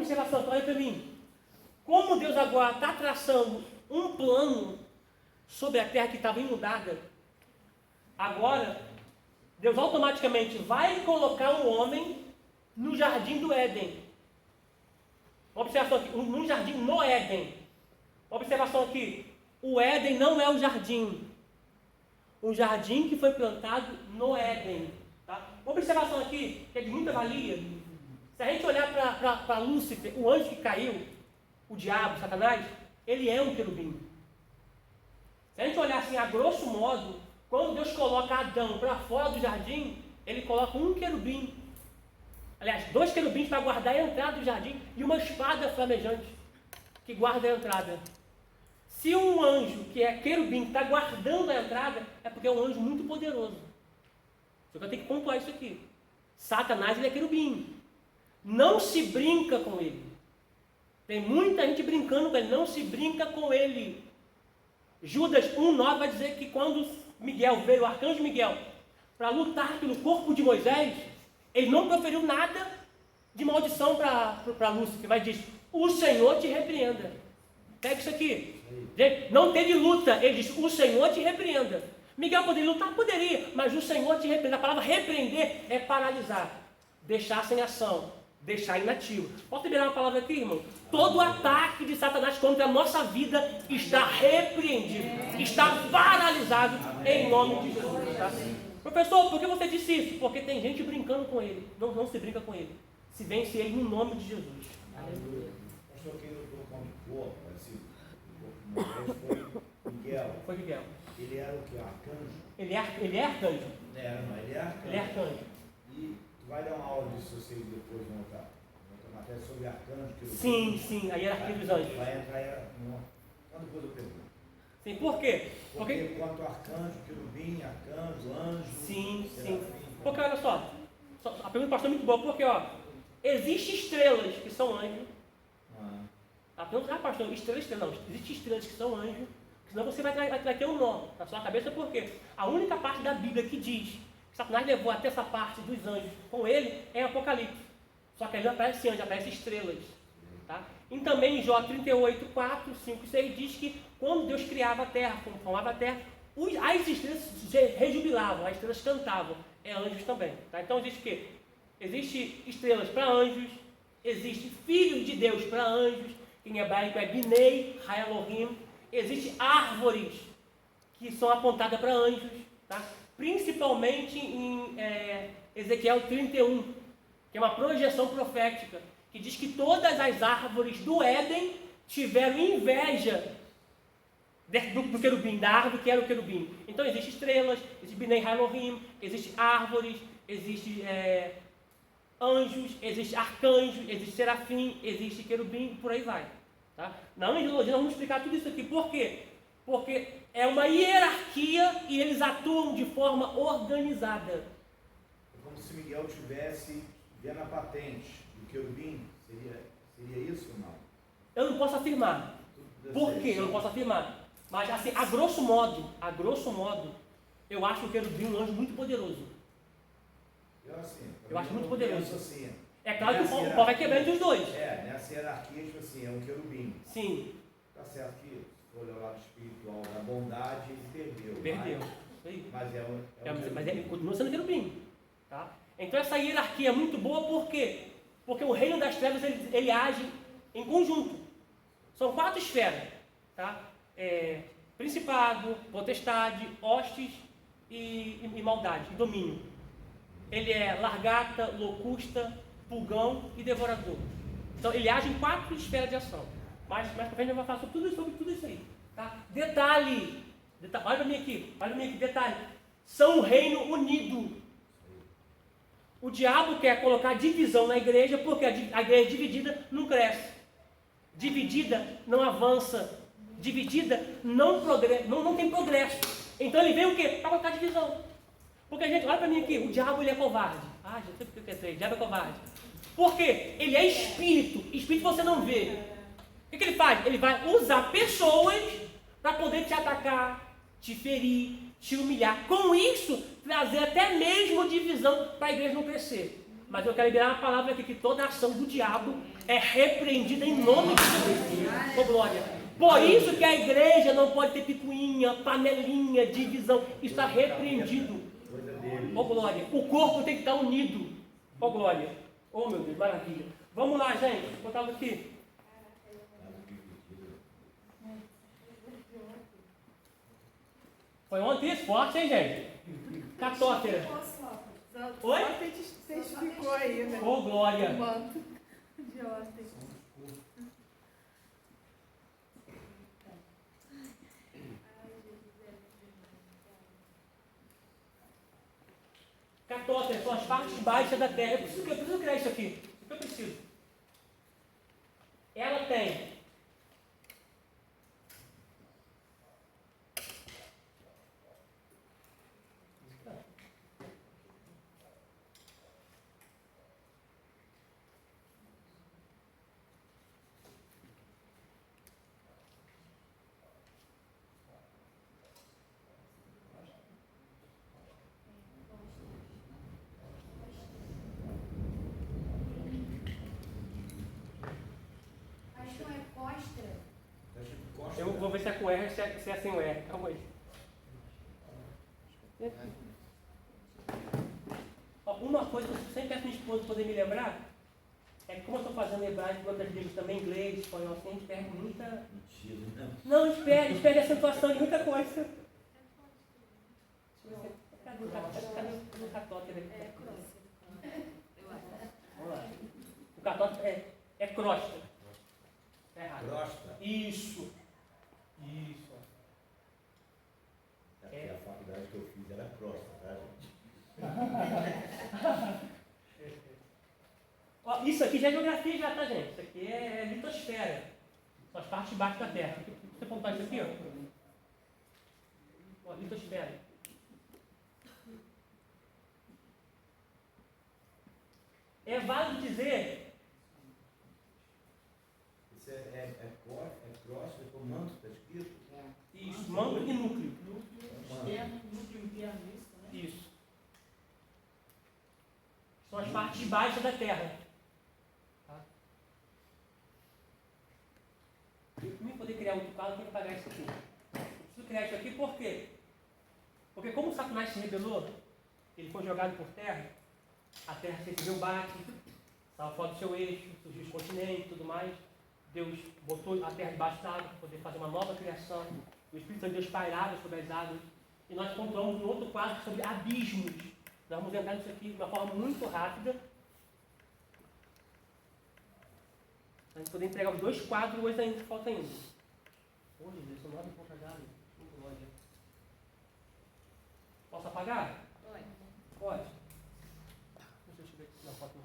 observação, olha para mim. Como Deus agora está traçando um plano sobre a terra que estava inundada, agora Deus automaticamente vai colocar um homem no jardim do Éden. Uma observação aqui, no jardim no Éden. Uma observação aqui, o Éden não é o jardim. O jardim que foi plantado no Éden. Tá? Uma observação aqui, que é de muita valia. Se a gente olhar para Lúcifer, o anjo que caiu, o diabo, Satanás, ele é um querubim. Se a gente olhar assim, a grosso modo, quando Deus coloca Adão para fora do jardim, ele coloca um querubim. Aliás, 2 querubins para guardar a entrada do jardim e uma espada flamejante que guarda a entrada. Se um anjo que é querubim está guardando a entrada, é porque é um anjo muito poderoso. Só que eu tenho que pontuar isso aqui. Satanás, ele é querubim. Não se brinca com ele. Tem muita gente brincando com ele. Não se brinca com ele. Judas 1,9 vai dizer que quando Miguel veio, o arcanjo Miguel, para lutar pelo corpo de Moisés, ele não proferiu nada de maldição para Lúcifer, mas diz: o Senhor te repreenda. Pega isso aqui. Não teve luta, ele diz: o Senhor te repreenda. Miguel poderia lutar? Poderia, mas o Senhor te repreenda. A palavra repreender é paralisar, deixar sem ação, deixar inativo. Posso liberar uma palavra aqui, irmão? Todo ataque de Satanás contra a nossa vida está repreendido, está paralisado em nome de Jesus. Tá? Professor, por que você disse isso? Porque tem gente brincando com ele. Não se brinca com ele. Se vence ele no nome de Jesus. Aleluia. Pastor, quem lutou com o corpo, foi Miguel. Foi Miguel. Ele era o que? Arcanjo? Ele é arcanjo. Ele é arcanjo. Ele é arcanjo. E tu vai dar uma aula disso se vocês depois vão voltar. Outra matéria sobre arcanjo. Sim, a hierarquia dos anjos. Vai entrar quando depois eu pergunto. Sim, por quê? Porque quanto arcanjo, querubim, arcanjo, anjo. Sim. Porque olha só, a pergunta do pastor é muito boa, porque existem estrelas que são anjos. A pergunta, pastor, estrelas, não, existem estrelas que são anjos, senão você vai ter um nó na sua cabeça, porque a única parte da Bíblia que diz que Satanás levou até essa parte dos anjos com ele é Apocalipse. Só que aí não aparece anjo, aparece estrelas. Tá? E também em Jó 38, 4, 5 e 6 diz que quando Deus criava a terra, quando formava a terra, as estrelas rejubilavam, as estrelas cantavam. É anjos também. Tá? Então existe o quê? Existe estrelas para anjos, existe filhos de Deus para anjos, em hebraico é Binei, Haelohim. Existem árvores que são apontadas para anjos, tá? Principalmente em Ezequiel 31, que é uma projeção profética, que diz que todas as árvores do Éden tiveram inveja do querubim, da árvore que era o querubim. Então existem estrelas, existe Binei Haelohim, existem árvores, existem anjos, existe arcanjo, existe serafim, existe querubim e por aí vai. Tá? Na angelologia nós vamos explicar tudo isso aqui. Por quê? Porque é uma hierarquia e eles atuam de forma organizada. É como se Miguel tivesse vendo a patente do querubim. Seria isso ou não? Eu não posso afirmar. Por quê? Eu não posso afirmar. Mas assim, a grosso modo, eu acho o querubim um anjo muito poderoso. Eu acho muito poderoso. Assim, é claro que o pau vai quebrar entre os dois. Nessa hierarquia, tipo assim, é um querubim. Sim. Tá certo que, se for olhar o lado espiritual da bondade, ele perdeu. Mas ele continua sendo querubim. Tá? Então essa hierarquia é muito boa, por quê? Porque o reino das trevas, ele age em conjunto. São 4 esferas. Tá? Principado, potestade, hostes e maldade, e domínio. Ele é largata, locusta, pulgão e devorador. Então ele age em 4 esferas de ação. Mas pra frente eu vou falar sobre tudo isso aí. Tá? Detalhe, olha para mim aqui, detalhe. São um reino unido. O diabo quer colocar divisão na igreja, porque a igreja dividida não cresce. Dividida não avança. Dividida não tem progresso. Então ele vem o quê? Para colocar divisão. Porque, gente, olha para mim aqui, o diabo ele é covarde. Já sei porque eu pensei, o diabo é covarde. Por quê? Ele é espírito. Espírito você não vê. O que ele faz? Ele vai usar pessoas para poder te atacar, te ferir, te humilhar. Com isso, trazer até mesmo divisão para a igreja não crescer. Mas eu quero liberar uma palavra aqui, que toda ação do diabo é repreendida em nome de Jesus. Ô glória! Por isso que a igreja não pode ter picuinha, panelinha, divisão. Isso está repreendido. Ô glória! O corpo tem que estar unido. Ô glória! Ô meu Deus, maravilha! Vamos lá, gente. Vou botar aqui. Foi ontem isso? Forte, hein, gente? Catótera. Oi? Ontem testificou aí, né? Ô, glória. O manto de ontem. Catótera são as partes baixas da terra. Eu preciso criar isso aqui. Eu preciso. Ela tem eu vou ver se é com R ou se é sem o R. Calma aí. Uma coisa que eu sempre peço minha esposa poder me lembrar é que, como eu estou fazendo hebraico e outras línguas também, inglês, espanhol, assim, a gente perde muita. Mentira, né? Não, a gente perde a acentuação de muita coisa. Cadê o catótero aqui? Vamos lá. O catótero é crosta. Tá errado. Crosta. Isso. Até a faculdade que eu fiz era crosta, tá, gente? Ó, isso aqui já é geografia já, tá, gente? Isso aqui é litosfera. São as partes baixas da Terra. Você apontar isso aqui, ó. Litosfera. É válido dizer... Isso é crosta, é o manto, está escrito? Isso, manto e núcleo. Núcleo interno, isso, né? Isso. São as partes baixas da Terra. Tá? Para mim poder criar outro quadro, eu tenho que pagar isso aqui. Eu preciso criar isso aqui por quê? Porque como o Satanás se rebelou, ele foi jogado por terra, a Terra recebeu um baque, estava fora do seu eixo, surgiu os continentes e tudo mais. Deus botou a terra debaixo d'água para poder fazer uma nova criação. O Espírito de Deus pairava sobre as águas. E nós encontramos um outro quadro sobre abismos. Nós vamos entrar nisso aqui de uma forma muito rápida. Para a gente poder entregar os dois quadros hoje ainda, que falta ainda. Hoje, são 9 pontos já. Muito longe. Posso apagar? Pode. Deixa eu ver aqui na foto.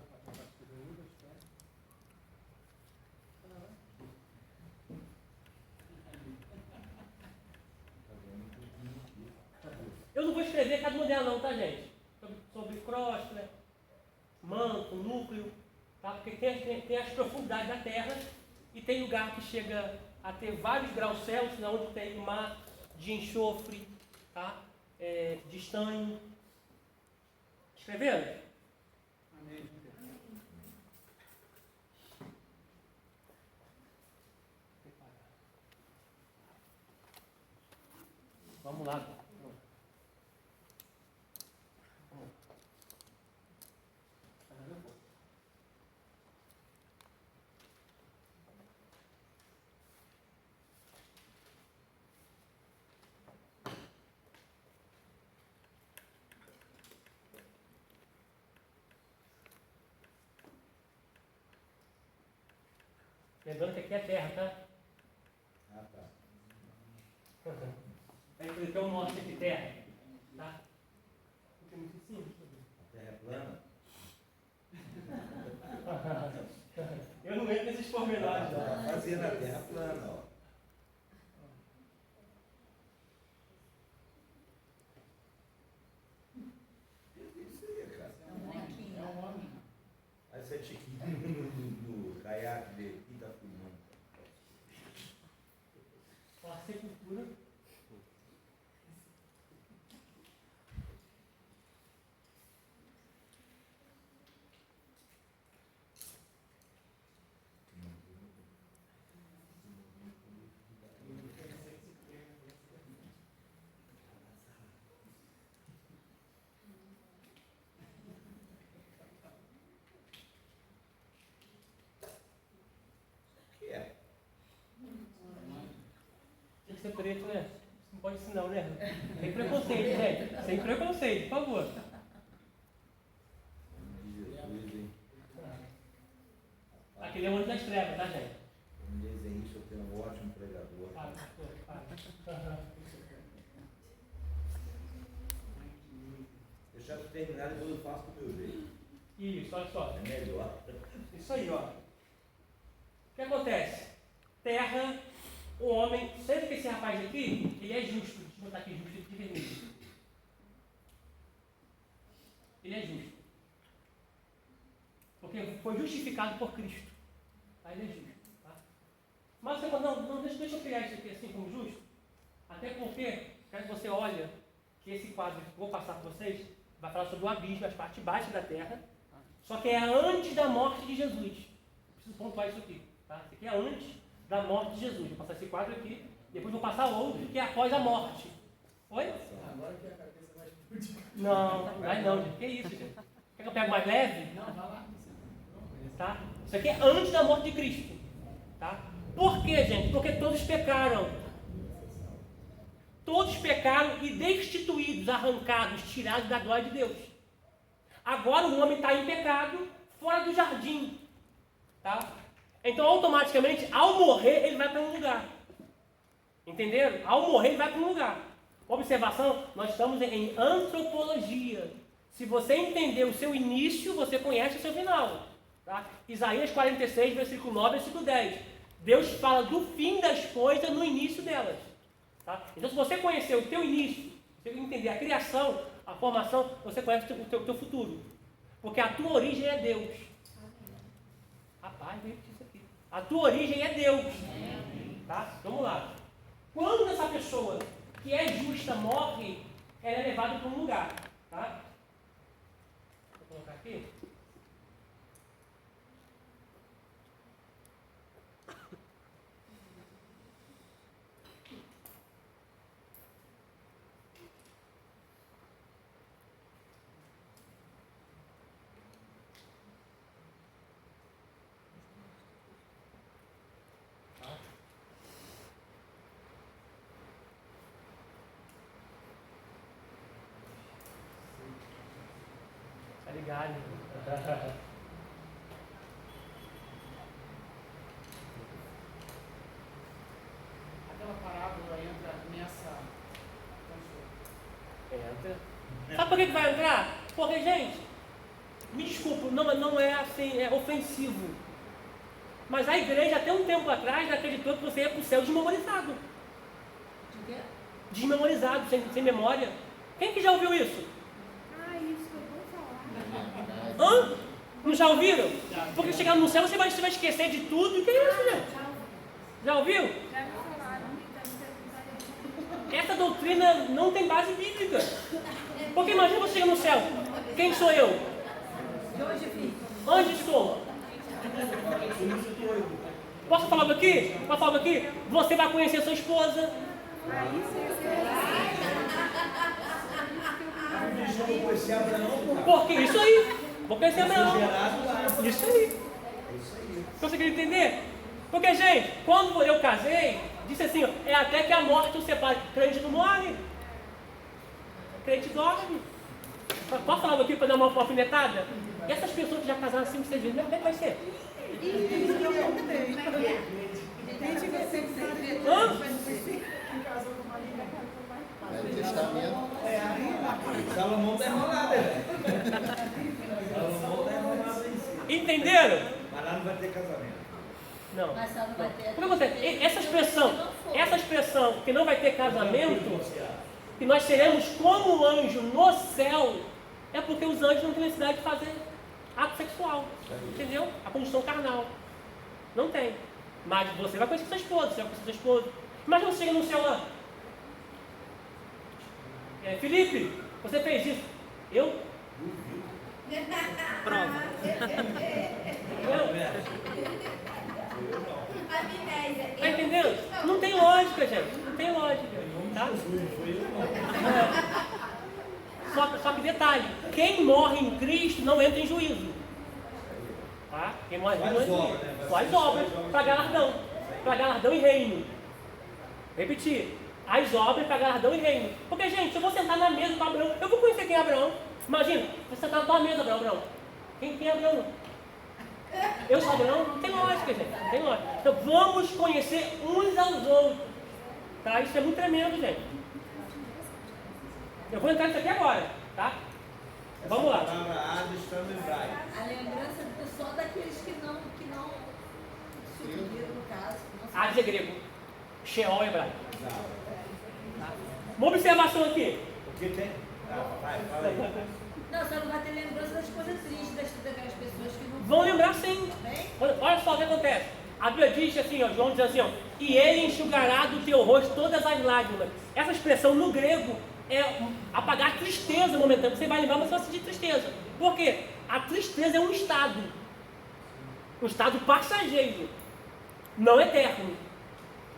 Eu não vou escrever cada uma delas não, tá, gente? Sobre crosta, manto, núcleo, tá? Porque tem as profundidades da Terra e tem lugar que chega a ter vários graus Celsius, onde tem mar de enxofre, tá? De estanho. Escreveram? Amém. Vamos lá. Lembrando que aqui é terra, tá? Ah, tá. Aí tem um norte aqui, terra. Tá? Porque é muito simples. A terra é plana? Eu não entro nesses pormenores, não. Está fazendo a terra plana, ó. Isso aí, cara. É um bonequinho. É um homem. Aí você é chiquinho no caiaque dele, que está filmando. Ó, a sepultura. que ser preto, né? Não pode isso não, né? Sem preconceito, gente. Sem preconceito, por favor. Aquele é o olho das trevas, tá, gente? Um desenhista, eu tenho um ótimo pregador. Deixa eu terminar, depois eu faço do meu jeito. Isso, olha só. É melhor. Isso aí, ó. O que acontece? Terra, o homem, sempre que esse rapaz aqui, ele é justo. Deixa eu botar aqui justo de vermelho. Ele é justo. Porque foi justificado por Cristo. Tá? Ele é justo. Tá? Mas você fala, não, deixa eu criar isso aqui assim como justo. Até porque, quando você olha que esse quadro que eu vou passar para vocês, vai falar sobre o abismo, as partes baixas da terra. Só que é antes da morte de Jesus. Preciso pontuar isso aqui. Tá? Isso aqui é antes da morte de Jesus. Vou passar esse quadro aqui, depois vou passar outro que é após a morte. Oi? Agora que a cabeça vai explodir. Não, vai não, gente. Que isso, gente? Quer que eu pegue mais leve? Não, vai lá. Tá? Isso aqui é antes da morte de Cristo. Tá? Por quê, gente? Porque todos pecaram. Todos pecaram e destituídos, arrancados, tirados da glória de Deus. Agora o homem está em pecado, fora do jardim. Tá? Então, automaticamente, ao morrer, ele vai para um lugar. Entenderam? Ao morrer, ele vai para um lugar. Observação, nós estamos em antropologia. Se você entender o seu início, você conhece o seu final. Tá? Isaías 46, versículo 9, versículo 10. Deus fala do fim das coisas no início delas. Tá? Então, se você conhecer o teu início, você entender a criação, a formação, você conhece o teu futuro. Porque a tua origem é Deus. Rapaz, veio isso aqui. A tua origem é Deus. Tá? Vamos lá. Quando essa pessoa que é justa morre, ela é levada para um lugar. Tá? Vou colocar aqui. Tá ligado? Aquela parábola entra nessa. Entra. Sabe por que vai entrar? Porque, gente, me desculpa, não é assim, é ofensivo. Mas a igreja, até um tempo atrás, acreditou que você ia para o céu desmemorizado. De quê? Desmemorizado, sem memória. Quem que já ouviu isso? Ah, isso foi bom falar. Hã? Não já ouviram? Porque chegando no céu você vai esquecer de tudo. Que é isso, gente? Já ouviu? Já me falaram. Essa doutrina não tem base bíblica. Porque imagina você chegar no céu. Quem sou eu? De onde vim? Onde estou? Posso falar algo aqui? Posso falar algo aqui? Você vai conhecer sua esposa. Aí você Não conhecia Abraão, Porque isso aí. Vou conhecer Abraão. gerado lá. Isso aí. Conseguiram entender? Porque, gente, quando eu casei, disse assim, é até que a morte o separe. Crente não morre. Crente dorme. Posso falar algo aqui para dar uma alfinetada? E essas pessoas que já casaram 5, 6 vezes, como é que vai ser? Hã? Velho Testamento. Salomão está enrolado, né? Salomão está enrolado em si. Entenderam? Mas lá não vai ter casamento. Não. Mas só não vai ter. O que acontece? Essa expressão que não vai ter casamento, que nós seremos como anjo no céu, é porque os anjos não têm necessidade de fazer ato sexual. Entendeu? A condição carnal. Não tem. Mas você vai conhecer sua esposa, você vai conhecer sua esposa. Imagina você chega no céu lá. Felipe, você fez isso. Eu? Prova. Tá entendendo? Não tem lógica, gente. Não tem lógica. Tá? Só que detalhe, quem morre em Cristo não entra em juízo. Tá? Quem morre em Cristo não entra em juízo. Faz obras para galardão. Para galardão e reino. Repetir. As obras para galardão e reino. Porque, gente, se eu vou sentar na mesa com Abraão, eu vou conhecer quem é Abraão. Imagina, você sentar na tua mesa, Abraão. Quem é Abraão? Eu sou Abraão? Não tem lógica, gente. Não tem lógica. Então, vamos conhecer uns aos outros. Tá? Isso é muito tremendo, gente. Eu vou entrar nisso aqui agora, tá? Vamos lá. A palavra Hades está no hebraico. A lembrança só daqueles que não subiram, no caso. Hades é grego. Sheol é hebraico. Exato. Uma observação aqui. Porque tem. Vai, fala aí. Não, só não vai ter lembrança das coisas tristes daquelas pessoas que não Vão lembrar sim. Bem? Olha só o que acontece. A Bíblia diz assim, ó, João diz assim, ó, e ele enxugará do teu rosto todas as lágrimas. Essa expressão no grego é apagar tristeza momentânea. Você vai lembrar, mas você vai sentir tristeza. Por quê? A tristeza é um estado passageiro, não eterno.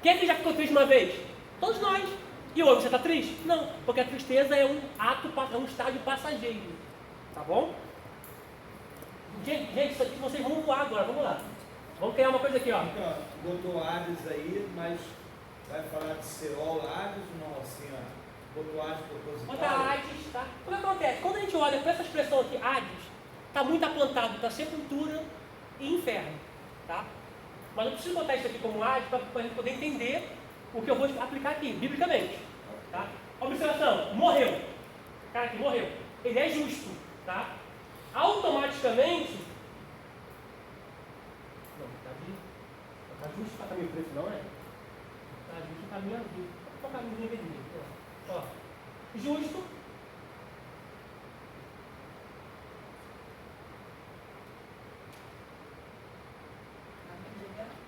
Quem é que já ficou triste uma vez? Todos nós. E hoje você está triste? Não, porque a tristeza é um estágio passageiro. Tá bom? Gente, isso aqui vocês vão voar agora, vamos lá. Vamos criar uma coisa aqui, ó. Então, botou Hades aí, mas vai falar de Seol, Hades, não assim, ó. Botou Hades proposital. Bota Hades, tá? O que acontece? Quando a gente olha para essa expressão aqui, Hades, está muito apontado para sepultura e inferno, tá? Mas eu preciso botar isso aqui como Hades para a gente poder entender o que eu vou aplicar aqui, biblicamente, tá? Observação, morreu. O cara aqui morreu. Ele é justo, tá? Automaticamente... Não, tá justo para caminho preto, não é? Tá justo para caminho azul. Qual caminho vermelho? Ó, justo.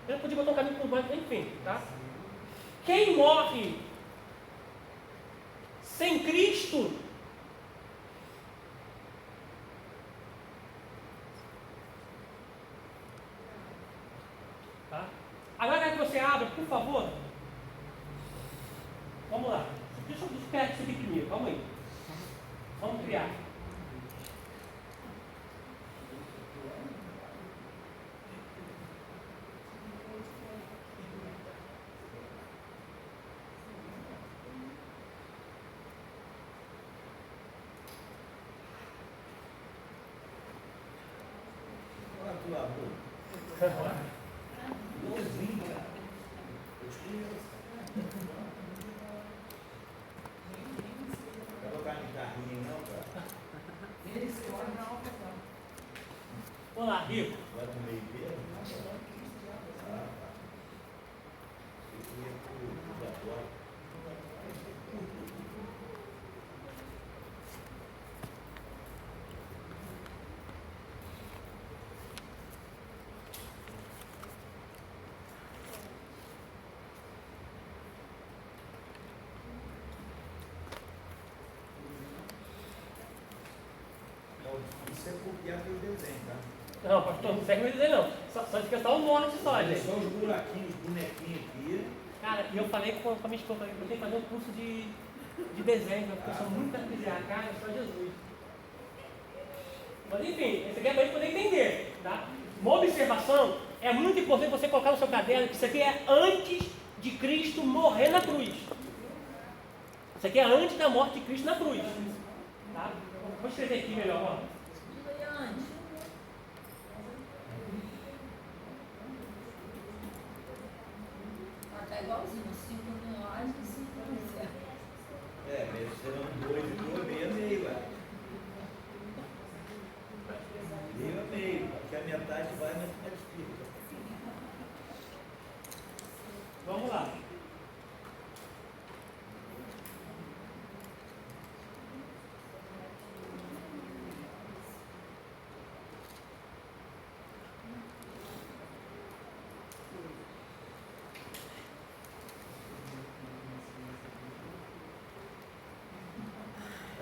Eu podia botar um caminho por baixo, enfim, tá? Quem morre sem Cristo tá? Agora quero que você abra, por favor. Vamos lá. Deixa eu esperar isso aqui primeiro, calma aí. Vamos criar. Olha tu lá, Bruno. Igualzinho, cara. Eu te conheço. Vai botar em carrinho, não, cara? Vamos lá, Rico. Vai pro meio dele? Ah, tá. Eu queria pro agora. Isso é copiar pelo desenho, tá? Não, pastor, não segue meu dizer não. Só de questão o norte só, Olha gente. só os buraquinhos, bonequinhos aqui. Cara, e eu falei com a minha esposa, eu tenho que fazer um curso de desenho, porque eu sou muito artesiano, cara, só Jesus. Mas enfim, esse aqui é para a gente poder entender, tá? Uma observação, é muito importante você colocar no seu caderno que isso aqui é antes de Cristo morrer na cruz. Isso aqui é antes da morte de Cristo na cruz. Tá? Vou escrever aqui melhor, ó. Tá igualzinho, 5 mil reais e 5 mil. É, mas serão 2 e 2, meio a meio, ué. Meio a meio, porque a metade vai, a metade fica. Vamos lá.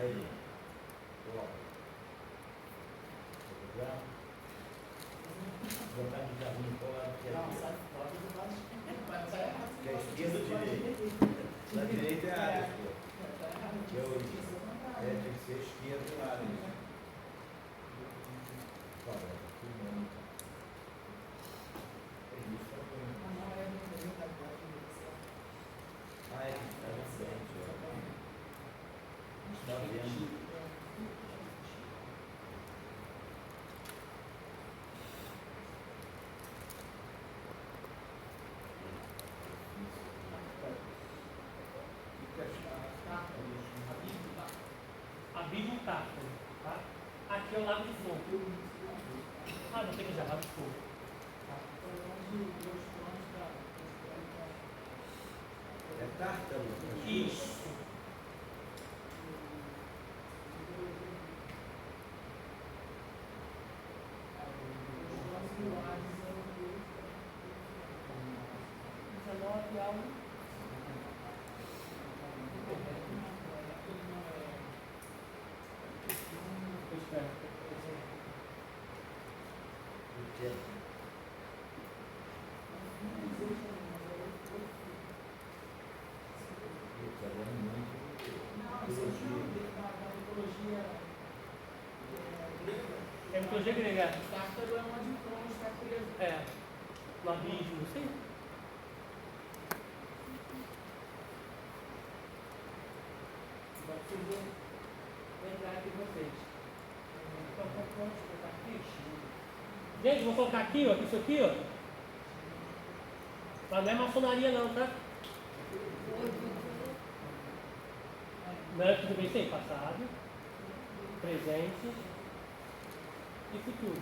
Aí. Ó. Já. Botar de carrinho para lá, que é que é esquerda ou direita? Na direita é a área, pô. Que é o. Tem que ser esquerda e área. Olha, aqui não. É isso, tá bom. carta, Lucas. Isso. É mitologia grega. Tártaro é onde Cronos está preso. É. No abismo, sim. Agora preciso lembrar aqui vocês. Então, vamos colocar aqui. Gente, vou colocar aqui, ó. Isso aqui, ó. Mas não é maçonaria não, tá? Não é tudo bem, tem passado, presente e futuro.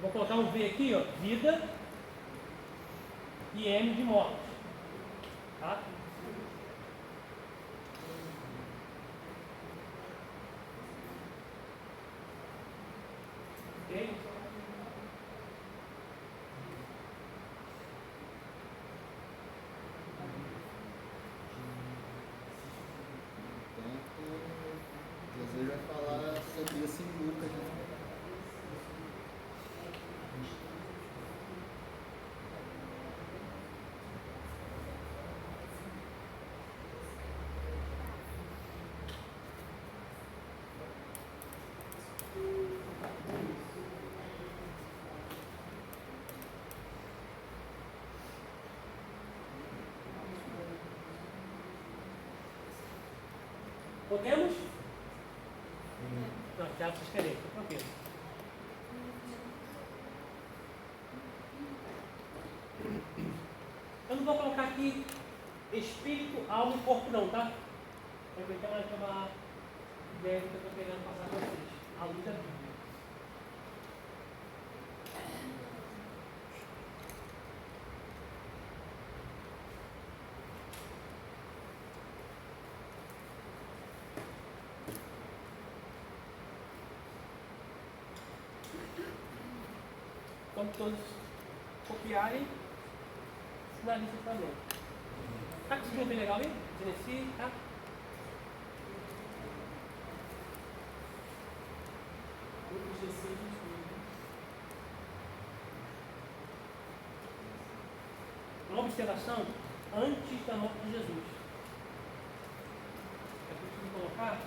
Vou colocar um V aqui, ó, vida e M de morte. Tá? Ok? Jesus vai falar sobre isso em Lucas, né? Podemos? Não, já vocês querem. Ok. Eu não vou colocar aqui espírito, alma e corpo não, tá? Vou aproveitar mais uma ideia que eu estou querendo passar para vocês. A luz da Bíblia. Quando todos copiarem, sinaliza para mim. Tá conseguindo ver legal aí? Genesis, tá? Lucas 16, 28. Uma observação antes da morte de Jesus. Eu preciso colocar.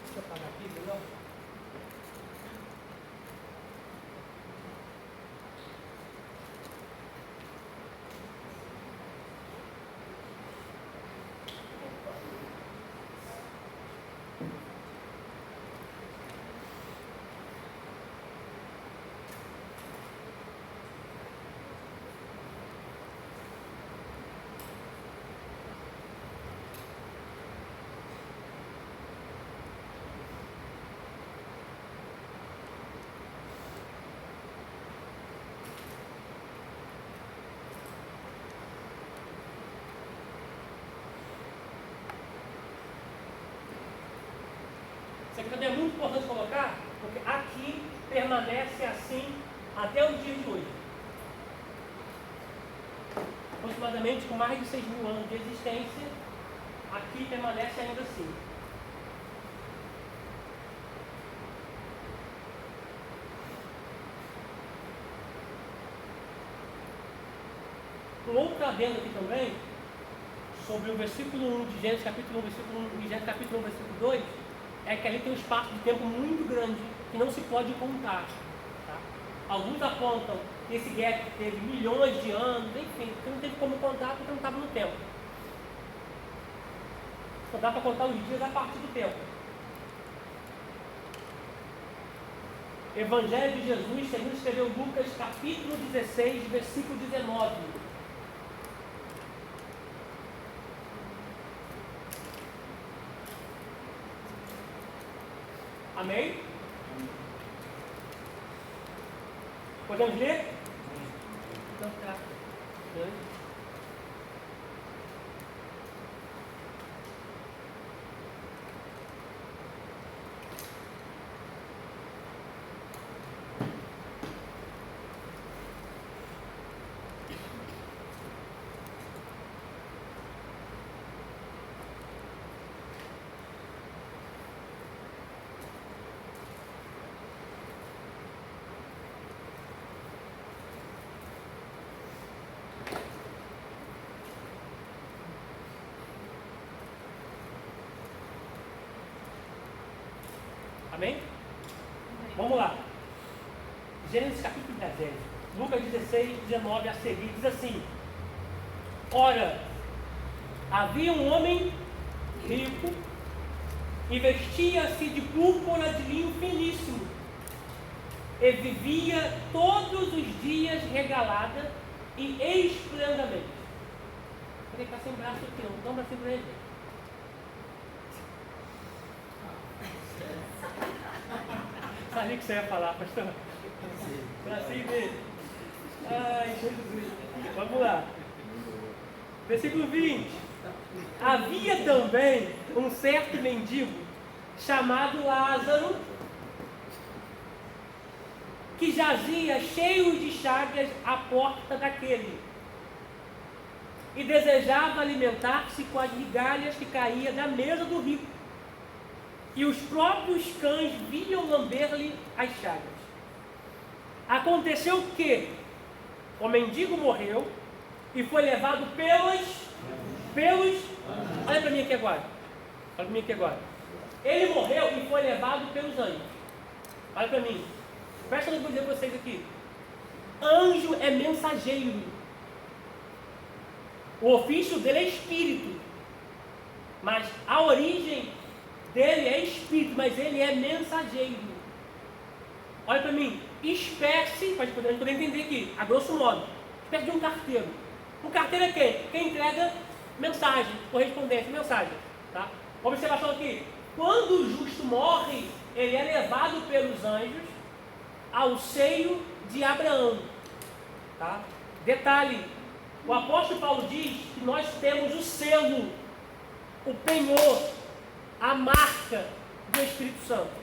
Deixa eu apagar aqui, melhor. Isso aqui também é muito importante colocar, porque aqui permanece assim até o dia de hoje. Aproximadamente com mais de 6.000 anos de existência, aqui permanece ainda assim. Um outro adendo aqui também, sobre o versículo 1 de Gênesis capítulo 1, versículo 1 e Gênesis capítulo 1, versículo 2, é que ali tem um espaço de tempo muito grande que não se pode contar. Tá? Alguns apontam que esse gap teve milhões de anos, enfim, que não teve como contar porque não estava no tempo. Só dá para contar os dias a partir do tempo. Evangelho de Jesus, segundo escreveu Lucas, capítulo 16, versículo 19. Amém? Podemos ler? Então tá. Amém? Vamos lá. Gênesis capítulo 10. Lucas 16, 19 a seguir. Diz assim: Ora, havia um homem rico e vestia-se de púrpura de linho finíssimo e vivia todos os dias regalada e esplendamente. Ele está sem braço aqui, não. Dá um bracinho para ele. Sabia que você ia falar, pastor? Bracinho dele. Ai, Jesus. Vamos lá. Versículo 20. Havia também um certo mendigo chamado Lázaro, que jazia cheio de chagas à porta daquele, e desejava alimentar-se com as migalhas que caía da mesa do rico. E os próprios cães vinham lamber-lhe as chagas. Aconteceu que o mendigo morreu e foi levado pelos olha para mim aqui agora. Olha para mim aqui agora. Ele morreu e foi levado pelos anjos. Olha para mim. Presta atenção, vou dizer para vocês aqui. Anjo é mensageiro. O ofício dele é espírito. Mas a origem dele é espírito, mas ele é mensageiro. Olha para mim. Espécie, para a gente poder entender aqui, a grosso modo, espécie de um carteiro. Um carteiro é quem? Quem entrega mensagem, correspondência, mensagem. Tá? Observação aqui. Quando o justo morre, ele é levado pelos anjos ao seio de Abraão. Tá? Detalhe, o apóstolo Paulo diz que nós temos o selo, o penhor, a marca do Espírito Santo.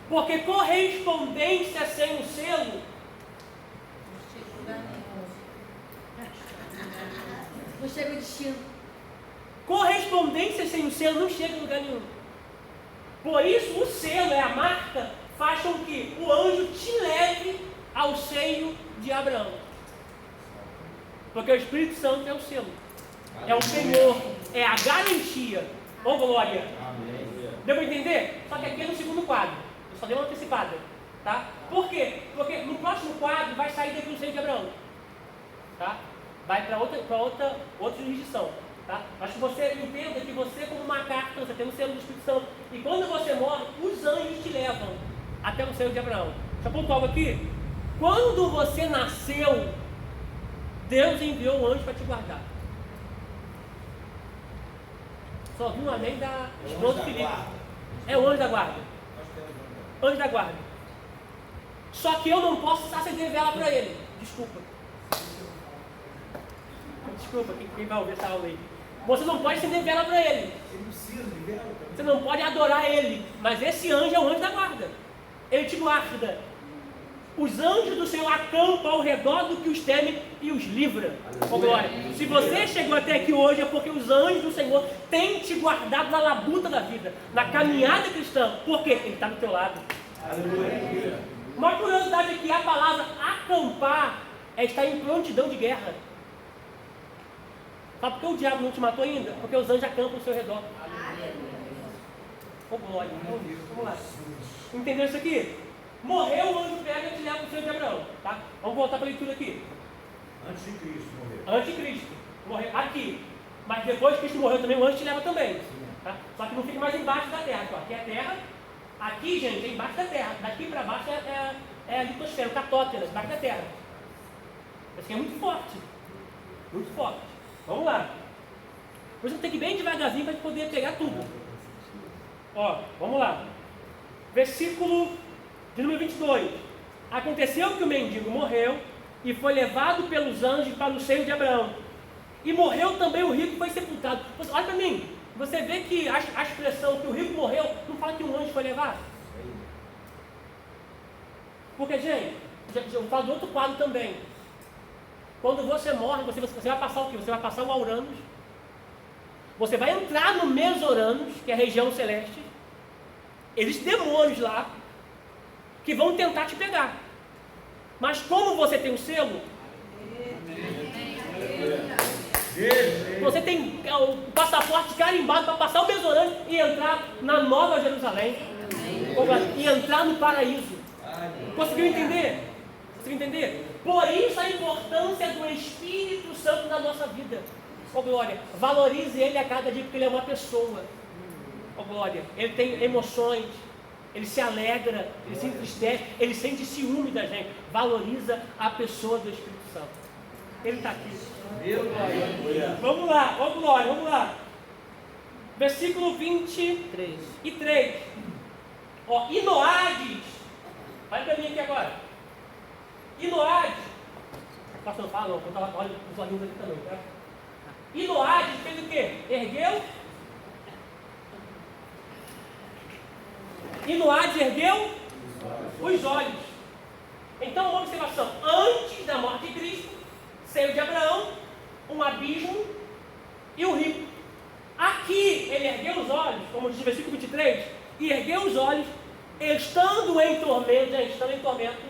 Porque correspondência sem o selo Não chega o destino. correspondência sem o selo não chega a lugar nenhum. Por isso o selo é a marca, faz com que o anjo te leve ao seio de Abraão. Porque o Espírito Santo é o selo, é o penhor, é a garantia. Ô glória! Deu para entender? Só que aqui é no segundo quadro. Eu só dei uma antecipada. Tá? Por quê? Porque no próximo quadro vai sair daqui o seio de Abraão. Tá? Vai para outra jurisdição. Tá? Mas que você entenda que você, como uma carta, você tem o selo do Espírito Santo. E quando você morre, os anjos te levam até o seio de Abraão. Deixa eu apontar algo aqui. Quando você nasceu, Deus enviou um anjo para te guardar. Só vi um amém da esposa do Felipe. É o anjo da guarda. Anjo da guarda. Só que eu não posso acender vela para ele. Desculpa, quem vai ouvir essa aula aí. Você não pode acender vela para ele. Você não pode adorar ele. Mas esse anjo é o anjo da guarda. Ele te guarda. Os anjos do Senhor acampam ao redor do que os teme e os livra. Oh, glória. Se você chegou até aqui hoje é porque os anjos do Senhor têm te guardado na labuta da vida, na caminhada cristã. Por quê? Ele está do teu lado. Aleluia. Uma curiosidade aqui, a palavra acampar é estar em prontidão de guerra. Sabe por que o diabo não te matou ainda? Porque os anjos acampam ao seu redor. Oh, glória. Vamos lá. Entendeu isso aqui? Morreu, o anjo pega e te leva para o seio de Abraão. Tá? Vamos voltar para a leitura aqui. Anticristo morreu. Anticristo. Morreu aqui. Mas depois que Cristo morreu também, o anjo te leva também. Tá? Só que não fica mais embaixo da terra. Então, aqui é a terra. Aqui, gente, é embaixo da terra. Daqui para baixo é a litosfera, o catóteras, embaixo da terra. Isso aqui é muito forte. Muito forte. Vamos lá. Por isso tem que ir bem devagarzinho para poder pegar tudo. Ó, vamos lá. Versículo de número 22. Aconteceu que o mendigo morreu e foi levado pelos anjos para o seio de Abraão. E morreu também o rico e foi sepultado. Olha para mim, você vê que a expressão que o rico morreu, não fala que um anjo foi levado? Porque, gente, eu falo do outro quadro também. Quando você morre, você vai passar o quê? Você vai passar o Auranos. Você vai entrar no Mesoranos, que é a região celeste. Existem demônios lá que vão tentar te pegar. Mas como você tem um selo, você tem o passaporte carimbado para passar o Mesoranos e entrar na Nova Jerusalém. E entrar no paraíso. Conseguiu entender? Conseguiu entender? Por isso a importância do Espírito Santo na nossa vida. Ó glória, valorize ele a cada dia, porque ele é uma pessoa. Ó glória, ele tem emoções, ele se alegra, ele se entristece, ele sente ciúme da gente. Valoriza a pessoa do Espírito Santo. Ele está aqui. Vamos lá, ó glória, vamos lá. Versículo 23. Ó, e Noades, olha para mim aqui agora. E Noades, o pastor fala, olha os olhinhos aqui também, tá? E Noades fez o quê? Ergueu. E Noades ergueu os olhos. Então, uma observação: antes da morte de Cristo, seio de Abraão, um abismo e o rico. Aqui ele ergueu os olhos, como diz o versículo 23, e ergueu os olhos, estando em tormento, gente, estando em tormento.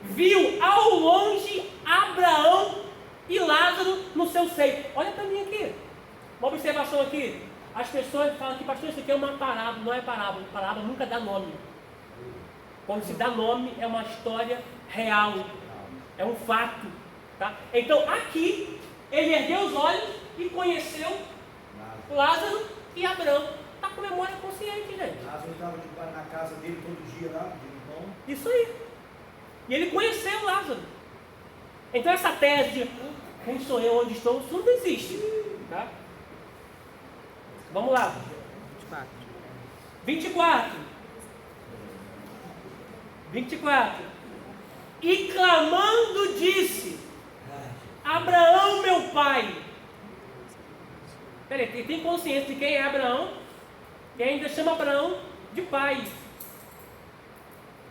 Viu ao longe Abraão e Lázaro no seu seio. Olha para mim aqui, uma observação aqui. As pessoas falam que, pastor, isso aqui é uma parábola. Não é parábola, parábola nunca dá nome. Quando se dá nome é uma história real, é um fato, tá? Então aqui ele ergueu os olhos e conheceu Lázaro e Abraão. Está com memória consciente, gente. Lázaro estava na casa dele todo dia lá, de irmão. Isso aí. E ele conheceu Lázaro. Então essa tese de quem sou eu, onde estou, isso não existe. Tá? Vamos lá. 24. E clamando disse: Abraão, meu pai. Peraí, tem consciência de quem é Abraão? E ainda chama Abraão de pai.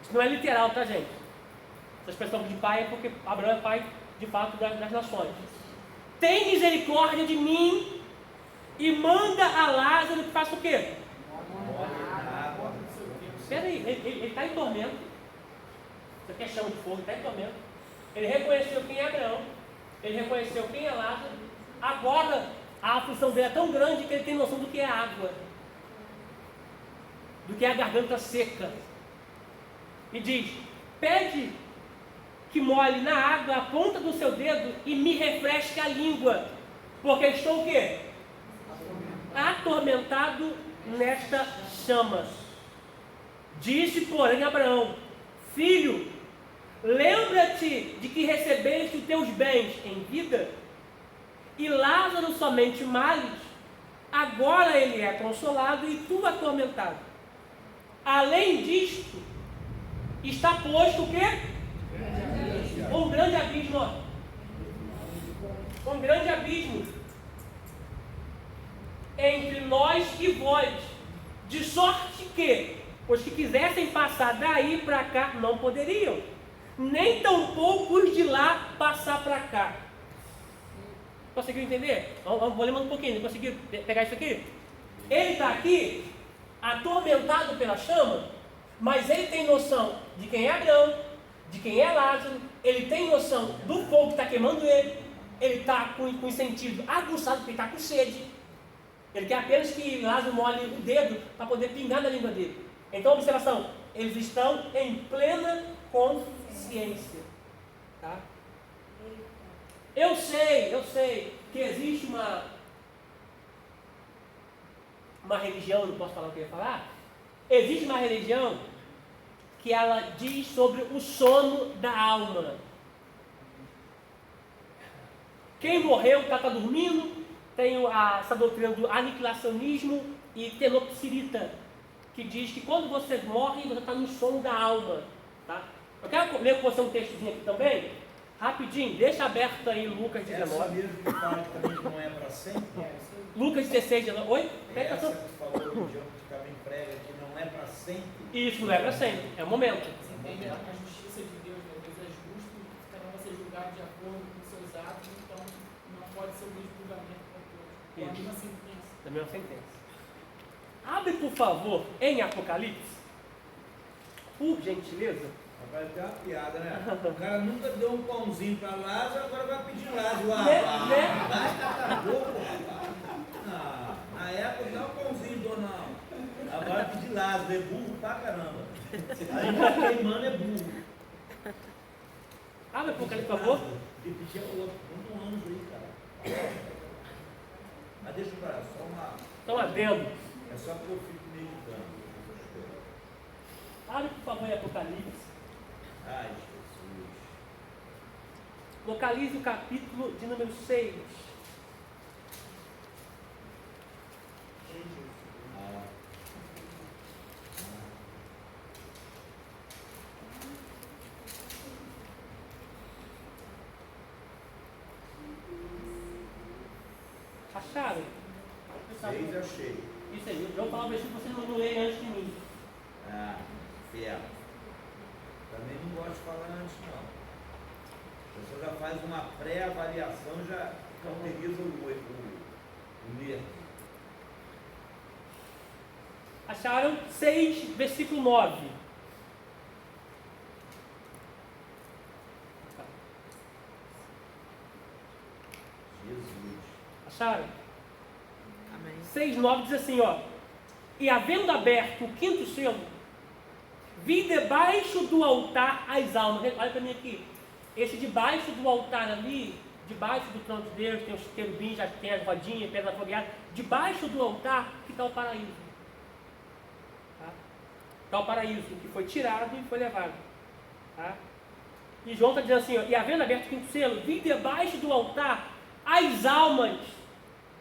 Isso não é literal, tá, gente? Essa expressão de pai é porque Abraão é pai, de fato, das nações. Tem misericórdia de mim e manda a Lázaro que faça o quê? Espera aí, ele está em tormento. Isso aqui é chama de fogo, ele está em tormento. Ele reconheceu quem é Abraão, ele reconheceu quem é Lázaro. Agora a aflição dele é tão grande que ele tem noção do que é água, do que é a garganta seca. E diz: pede que molhe na água a ponta do seu dedo e me refresque a língua, porque estou o quê? Atormentado nesta chama. Disse, porém, Abraão: filho, lembra-te de que recebeste os teus bens em vida, e Lázaro somente males. Agora ele é consolado e tu atormentado. Além disto, está posto o quê? Um grande abismo. Um grande abismo entre nós e vós, de sorte que os que quisessem passar daí para cá não poderiam, nem tampouco os de lá passar para cá. Conseguiu entender? Vou ler mais um pouquinho. Conseguiu pegar isso aqui? Ele está aqui atormentado pela chama, mas ele tem noção de quem é Abraão, de quem é Lázaro. Ele tem noção do fogo que está queimando ele. Ele está com o sentido aguçado, porque ele está com sede. Ele quer apenas que Lázaro molhe o dedo para poder pingar na língua dele. Então, observação: eles estão em plena consciência. Tá? Eu sei que existe uma religião, não posso falar o que eu ia falar. Existe uma religião que ela diz sobre o sono da alma. Quem morreu está dormindo. Tem essa doutrina do aniquilacionismo e tenopsirita, que diz que quando você morre, você está no sono da alma. Tá? Eu quero ler com você um textozinho aqui também, rapidinho, deixa aberto aí Lucas Essa 19. mesmo que fala que também não é para sempre. Lucas 16, 19. Oi? Essa que tu falou de onde também prega que não é para sempre. Isso, não é para sempre, é o momento. Você entende? A justiça de Deus, né? Deus é justo, cada um vai ser julgado de acordo com os seus atos, então não pode ser o mesmo julgamento para todos. É a mesma sentença. Da mesma sentença. Abre, por favor, em Apocalipse, por gentileza. Rapaz, tem uma piada, né? O cara nunca deu um pãozinho para Lázaro, agora vai pedir Lázaro. Né? Vai catar boca, rapaz. Na época não é um pãozinho, não. Agora pedir Lázaro, é burro pra caramba. Aí tá queimando é burro. Abre Apocalipse, por favor. E pedir ao outro. Manda um anjo aí, cara. Mas deixa eu falar, só uma. Estão adendo. É só porque eu fico meditando. Abre, por favor, em Apocalipse. Ai, Jesus. Localize o capítulo de número 6. Ah. Acharam? 6 achei. Isso aí, eu vou falar o versículo que você não lê antes de mim. Ah, fiel. Também não gosto de falar antes, não. A pessoa já faz uma pré-avaliação, já cauteriza o ler. Acharam? 6, versículo 9. Jesus. Acharam? Amém. 6, 9 diz assim, ó. E havendo aberto o quinto selo, vi debaixo do altar as almas. Olha para mim aqui. Esse debaixo do altar ali, debaixo do trono de Deus, tem os querubins, já tem as rodinhas, pedra fogueada. Debaixo do altar que está o paraíso. Tá? Está o paraíso, que foi tirado e foi levado. Tá? E João está dizendo assim, ó, e havendo aberto o quinto selo, vi debaixo do altar as almas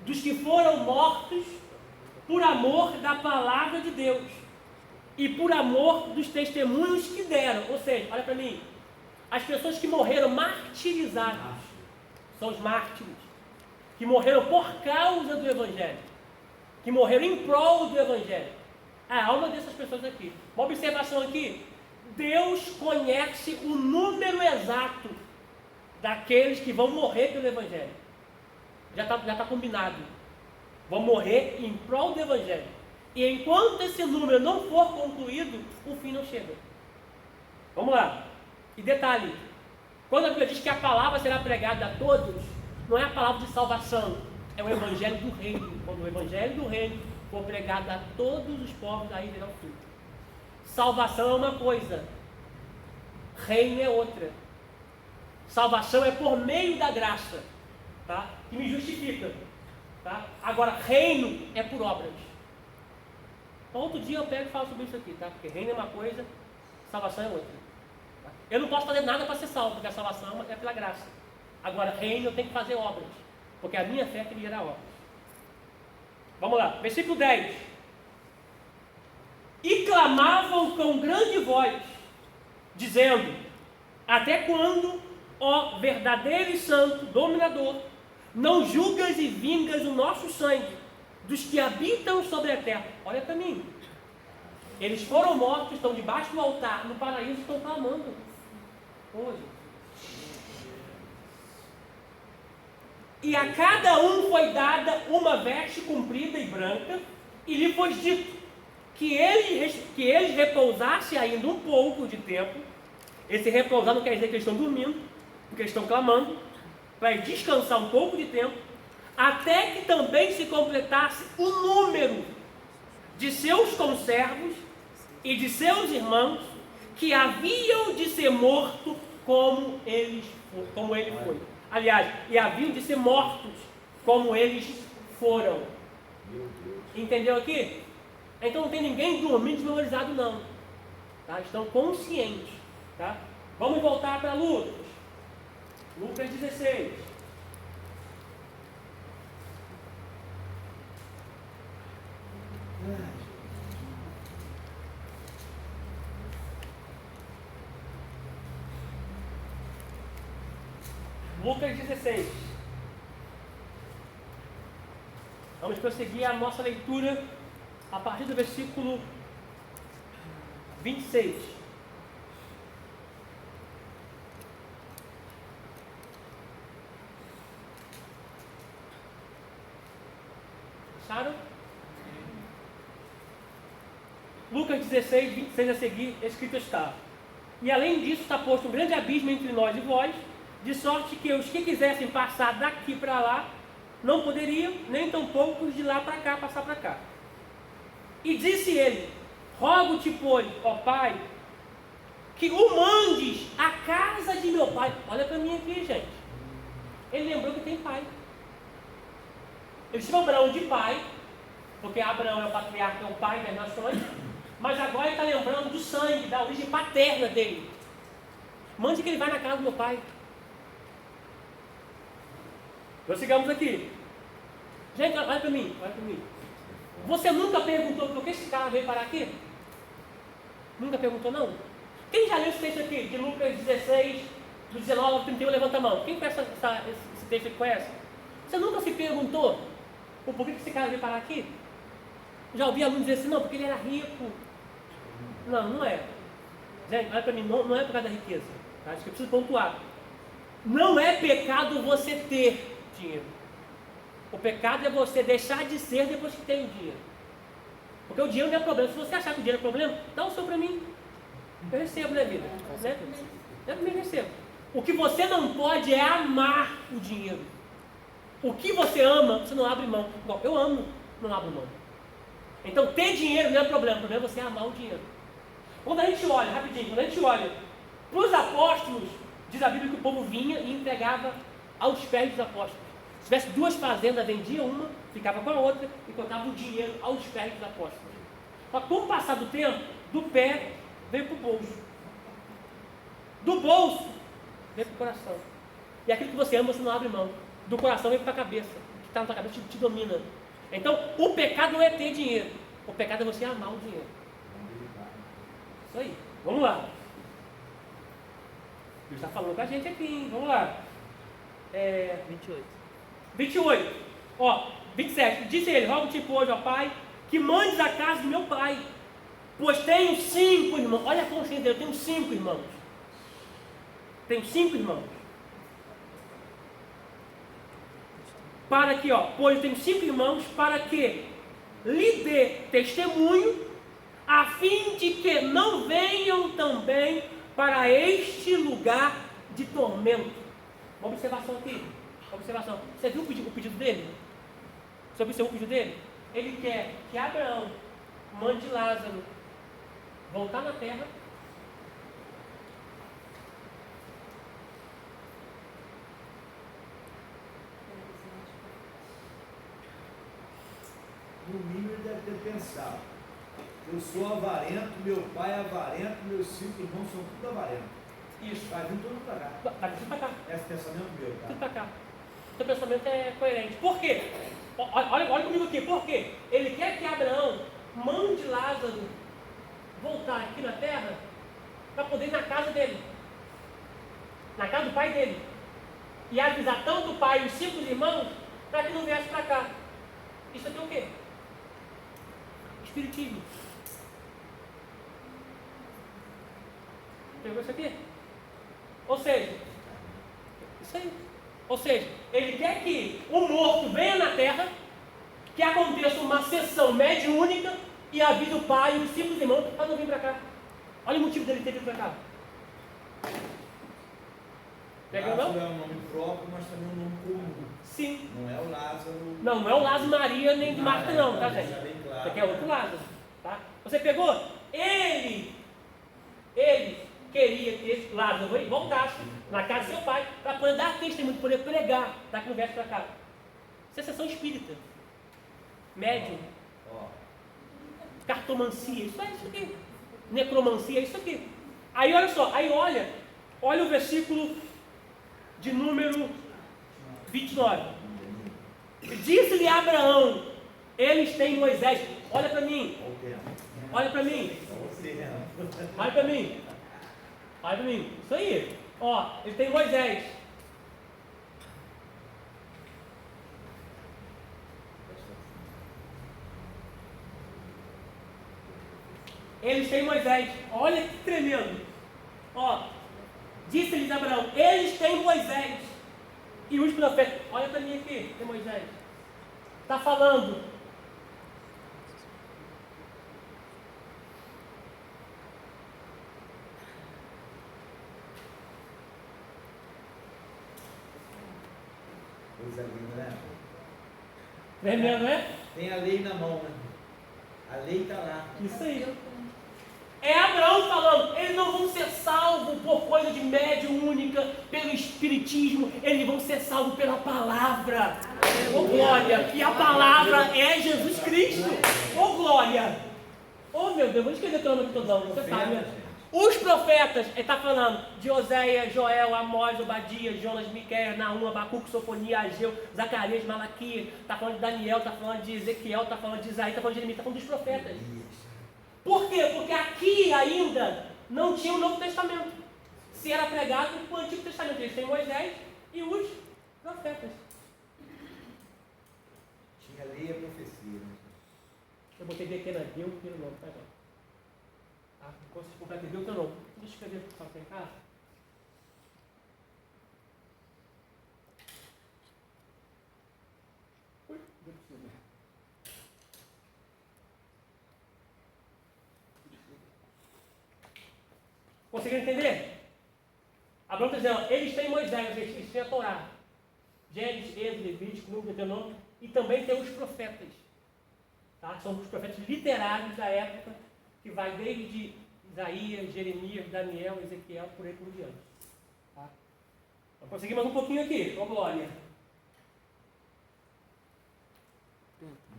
dos que foram mortos por amor da palavra de Deus e por amor dos testemunhos que deram. Ou seja, olha para mim, as pessoas que morreram martirizadas são os mártires, que morreram por causa do Evangelho, que morreram em prol do Evangelho. A alma dessas pessoas aqui. Uma observação aqui, Deus conhece o número exato daqueles que vão morrer pelo Evangelho. Já tá combinado. Vão morrer em prol do Evangelho. E enquanto esse número não for concluído, o fim não chega. Vamos lá. E detalhe, quando a Bíblia diz que a palavra será pregada a todos, não é a palavra de salvação, é o Evangelho do Reino. Quando o Evangelho do Reino for pregado a todos os povos, aí virá o fim. Salvação é uma coisa, reino é outra. Salvação é por meio da graça, tá? Que me justifica. Tá? Agora, reino é por obras. Então, outro dia eu pego e falo sobre isso aqui, tá? Porque reino é uma coisa, salvação é outra. Tá? Eu não posso fazer nada para ser salvo, porque a salvação é pela graça. Agora, reino eu tenho que fazer obras, porque a minha fé é que me gera obras. Vamos lá, versículo 10. E clamavam com grande voz, dizendo: até quando, ó verdadeiro e santo, dominador, não julgas e vingas o nosso sangue dos que habitam sobre a terra? Olha para mim. Eles foram mortos, estão debaixo do altar, no paraíso, estão clamando. Hoje. E a cada um foi dada uma veste comprida e branca, e lhe foi dito que eles repousassem ainda um pouco de tempo. Esse repousar não quer dizer que eles estão dormindo, porque eles estão clamando, para descansar um pouco de tempo, até que também se completasse o número de seus conservos e de seus irmãos que haviam de ser mortos como ele foi. Aliás, e haviam de ser mortos como eles foram. Entendeu aqui? Então não tem ninguém dormindo desmemorializado não. Tá? Estão conscientes. Tá? Vamos voltar para Lucas. Lucas 16. Lucas 16. Vamos prosseguir a nossa leitura a partir do versículo 26. Acharam? Lucas 16, 26 a seguir, escrito está: e além disso está posto um grande abismo entre nós e vós, de sorte que os que quisessem passar daqui para lá, não poderiam, nem tampouco os de lá para cá, passar para cá. E disse ele: rogo-te, pois, ó Pai, que o mandes à casa de meu pai. Olha para mim aqui, gente. Ele lembrou que tem pai. Ele chama Abraão de pai, porque Abraão é o patriarca, é o pai das nações, mas agora ele está lembrando do sangue, da origem paterna dele. Mande que ele vá na casa do meu pai. Prossigamos aqui. Gente, olha para mim, olha para mim. Você nunca perguntou por que esse cara veio parar aqui? Nunca perguntou, não? Quem já leu esse texto aqui, de Lucas 16, do 19 ao 31, levanta a mão. Quem conhece esse texto aqui, conhece? Você nunca se perguntou por que esse cara veio parar aqui? Já ouvi alunos dizer assim, não, porque ele era rico. Não, não é. Gente, olha para mim, não é por causa da riqueza. Tá? Acho que eu preciso pontuar. Não é pecado você ter dinheiro. O pecado é você deixar de ser depois que tem o dinheiro. Porque o dinheiro não é problema. Se você achar que o dinheiro é problema, dá o seu para mim. Eu recebo na vida. Né? Eu também recebo. O que você não pode é amar o dinheiro. O que você ama, você não abre mão. Bom, eu amo, não abro mão. Então ter dinheiro não é problema. O problema é você amar o dinheiro. Quando a gente olha, rapidinho, quando a gente olha para os apóstolos, diz a Bíblia que o povo vinha e entregava aos pés dos apóstolos. Se tivesse duas fazendas, vendia uma, ficava com a outra e colocava o dinheiro aos pés dos apóstolos. Só que com o passar do tempo, do pé veio para o bolso. Do bolso veio para o coração. E aquilo que você ama, você não abre mão. Do coração veio para a cabeça. O que está na tua cabeça te domina. Então, o pecado não é ter dinheiro. O pecado é você amar o dinheiro. Isso aí. Vamos lá. Deus está falando com a gente aqui, hein? Vamos lá. 28. Ó, 27. Disse ele: rogo-te, pois, ó Pai, que mandes a casa de meu pai, pois tenho 5 irmãos. Olha a consciência dele, eu tenho 5 irmãos. Tenho 5 irmãos. Para que, ó, pois tenho 5 irmãos, para que lhe dê testemunho, a fim de que não venham também para este lugar de tormento. Uma observação aqui. Observação. Você viu o pedido dele? Você observou o pedido dele? Ele quer que Abraão mande Lázaro voltar na terra. No mínimo ele deve ter pensado: eu sou avarento, meu pai é avarento, meus 5 irmãos são tudo avarentos. Isso. Vai vir tudo para cá. Vai vir tudo para cá. Esse pensamento meu, tá? Tudo para cá. Seu pensamento é coerente. Por quê? Olha comigo aqui. Por quê? Ele quer que Abraão mande Lázaro voltar aqui na terra para poder ir na casa dele. Na casa do pai dele. E avisar tanto o pai e os 5 irmãos para que não viesse para cá. Isso aqui é o quê? Espiritismo. Pegou isso aqui? Ou seja, isso aí. Ou seja, ele quer que o morto venha na terra, que aconteça uma sessão mediúnica e avise o pai e os 5 irmãos para não vir para cá. Olha o motivo dele ter vindo para cá. Pegou não? Lázaro é um nome próprio, mas também é um nome comum. Sim. Não é o Lázaro. Não é o Lázaro Maria nem de Marta não, tá, gente? Deixa bem claro. Isso aqui é outro Lázaro, tá? Você pegou? Ele queria que esse Lázaro voltasse na casa do seu pai para poder dar testemunho, poder pregar, para que não viesse para cá. Isso é sessão espírita. Médium. Ó. Cartomancia, isso é isso aqui. Necromancia, é isso aqui. Aí olha só, olha o versículo de número 29. Disse-lhe Abraão: eles têm Moisés. Olha para mim. Olha para mim. Olha para mim. Olha para mim. Isso aí. Ó, ele tem Moisés. eles têm Moisés. Olha que tremendo. Ó, disse-lhes Abraão, eles têm Moisés e os profetas. Olha para mim aqui, tem Moisés. Está falando. Coisa linda, né? Tremendo, né? Tem a lei na mão, né? A lei está lá. Isso aí. É Abraão falando, eles não vão ser salvos por coisa de mediúnica, pelo espiritismo, eles vão ser salvos pela palavra. Ô glória! E a palavra é Jesus Cristo. Ô glória! Ô meu Deus, vou escrever teu nome todo, você sabe, né? Os profetas, ele está falando de Oséias, Joel, Amós, Obadias, Jonas, Miqueias, Naum, Abacuque, Sofonia, Ageu, Zacarias, Malaquias, está falando de Daniel, está falando de Ezequiel, está falando de Isaías, está falando de Jeremias, está falando dos profetas. Por quê? Porque aqui ainda não tinha o Novo Testamento. Se era pregado o Antigo Testamento, eles têm Moisés e os profetas. Tinha lei e a profecia, né? Eu botei de na Deus pelo nome, tá agora. Tá? Quando vocês completam Deus pelo nome. Deixa eu escrever para você em casa. Ui, Deus do céu. Conseguiram entender? Abraão está dizendo, eles têm Moisés, eles têm a Torá. Gênesis, Êxodo, Levítico, Número, Deuteronômio, e também tem os profetas. Tá? São os profetas literários da época, que vai desde Isaías, Jeremias, Daniel, Ezequiel, por aí por diante. Tá? Vamos conseguir mais um pouquinho aqui, ô glória.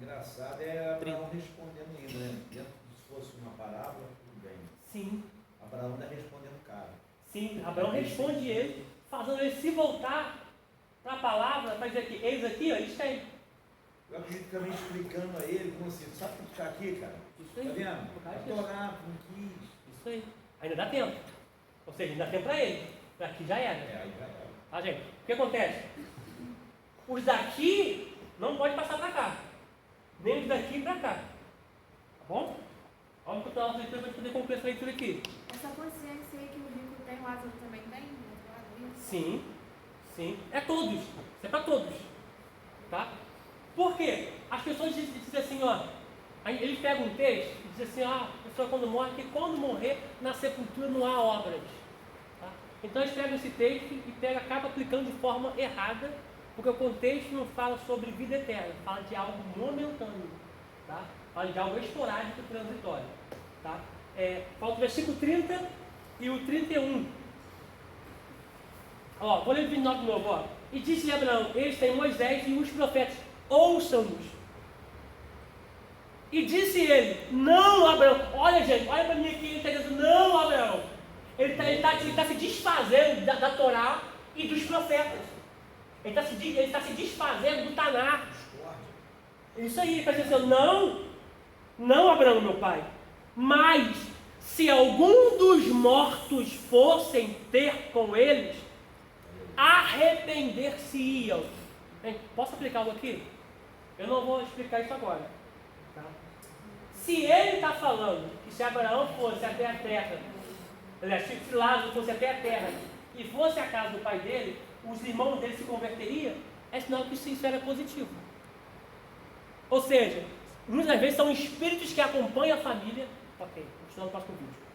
Engraçado é Abraão respondendo ainda, né? Dentro se fosse uma parábola, tudo bem. Sim. Abraão ainda respondendo o cara. Sim, Abraão responde ele, fazendo ele se voltar para a palavra, para dizer que eles aqui, ó, eles têm. Eu acredito também explicando a ele, como assim, sabe o que está aqui, cara? Isso aí. Tá vendo? Por causa A disso. Torá, não quis. Isso aí. Ainda dá tempo. Ou seja, ainda dá tempo para ele. Daqui já era. Aí já era. Tá, gente? O que acontece? Os daqui não pode passar para cá. Nem os daqui para cá. Tá bom? Vamos continuar a nossa leitura para poder concluir essa leitura aqui. Essa consciência aí que o rico tem, o Lázaro também tem? Sim, sim. É todos. Isso é para todos. Tá? Por quê? As pessoas dizem assim, ó. Eles pegam um texto e dizem assim, a pessoa quando morre, que quando morrer, na sepultura não há obras. Tá? Então eles pegam esse texto e acabam aplicando de forma errada, porque o contexto não fala sobre vida eterna, fala de algo momentâneo. Tá? Fala de algo esporádico e transitório. Tá? Falta o versículo 30 e o 31. Ó, vou ler o 29 de novo. Ó. E disse Abraão, eles têm Moisés e os profetas, ouçam-nos. E disse ele, não Abraão, olha gente, olha para mim aqui, ele está dizendo, não Abraão. Ele está se desfazendo da Torá e dos profetas. Ele está se desfazendo do Tanar. Isso aí, ele está dizendo, não Abraão, meu pai. Mas, se algum dos mortos fossem ter com eles, arrepender-se-iam. Posso aplicar algo aqui? Eu não vou explicar isso agora. Tá? Se ele está falando que se Abraão fosse até a terra, se Lázaro fosse até a terra e fosse a casa do pai dele, os irmãos dele se converteriam, é sinal que isso era positivo. Ou seja, muitas vezes são espíritos que acompanham a família. Ok, continuando o próximo vídeo.